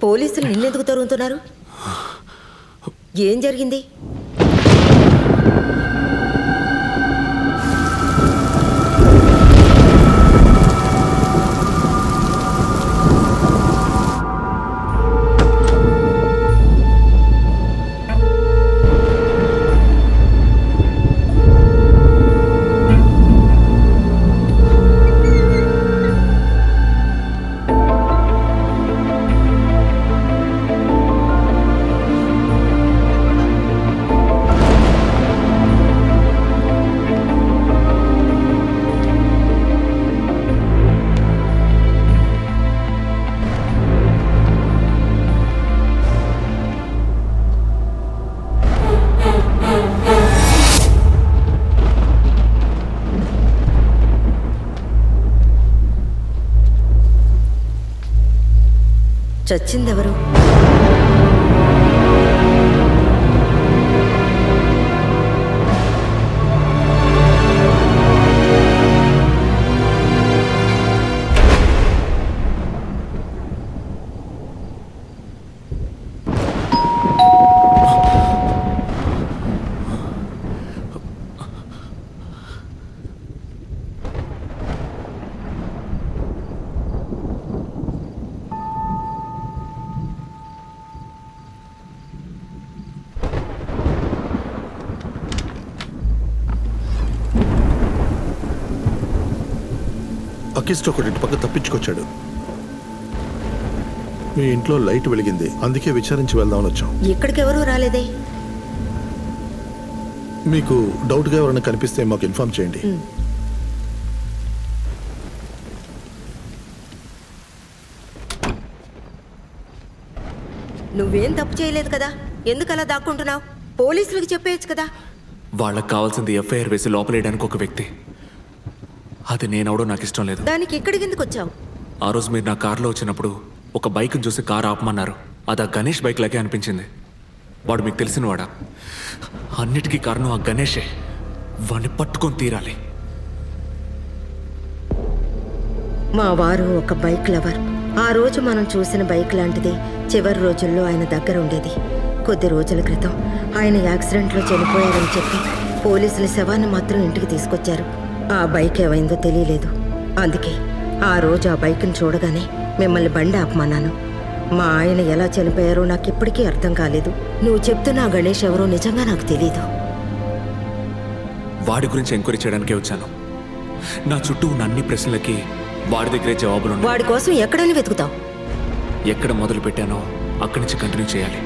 పోలీసులు నిన్నెందుకు తరుగుతున్నారు? ఏం జరిగింది? చచ్చిందెవరు? అకిస్ట్ ఒకటి పక్క తప్పించుకొచ్చాడు. మీ ఇంట్లో లైట్ వెలిగింది, అందుకే విచారించి వెళ్దామని వచ్చాం. ఇక్కడికి ఎవరూ రాలేదే. మీకు డౌట్గా ఎవరైనా కనిపిస్తే మాకు ఇన్ఫార్మ్ చేయండి. నువ్వేం తప్పు చేయలేదు కదా, ఎందుకు అలా దాక్కుంటున్నావు? పోలీసులకు చెప్పేయచ్చు కదా. వాళ్ళకి కావాల్సింది ఎఫ్ఐఆర్ వేసి లోపలేయడానికి ఒక వ్యక్తి. అది నేనవడో నాకు ఇష్టం లేదు. దానికి ఇక్కడికి ఎందుకు వచ్చావు? ఆ రోజు మీరు నా కారులో వచ్చినప్పుడు ఒక బైక్ని చూసి కారు ఆపమన్నారు. అది ఆ గణేష్ బైక్ లాగే అనిపించింది. వాడు మీకు తెలిసినవాడా? అన్నిటికీ కారణం ఆ గణేషే. వాడిని పట్టుకొని తీరాలి. మా వారు ఒక బైక్ లవర్. ఆ రోజు మనం చూసిన బైక్ లాంటిది చివరి రోజుల్లో ఆయన దగ్గర ఉండేది. కొద్ది రోజుల క్రితం ఆయన యాక్సిడెంట్లో చనిపోయారని చెప్పి పోలీసులు శవాన్ని మాత్రం ఇంటికి తీసుకొచ్చారు. ఆ బైక్ ఏమైందో తెలియలేదు. అందుకే ఆ రోజు ఆ బైక్ని చూడగానే మిమ్మల్ని బండి ఆపమన్నాను. మా ఆయన ఎలా చనిపోయారో నాకు ఇప్పటికీ అర్థం కాలేదు. నువ్వు చెప్తున్న ఆ గణేష్ ఎవరో నిజంగా నాకు తెలీదు. వాడి గురించి ఎంక్వైరీ చేయడానికే వచ్చాను. నా చుట్టూ ఉన్న అన్ని ప్రశ్నలకి వాడి దగ్గరే జవాబులు. వాడి కోసం ఎక్కడైనా వెతుకుతావు. ఎక్కడ మొదలు పెట్టానో అక్కడి నుంచి కంటిన్యూ చేయాలి.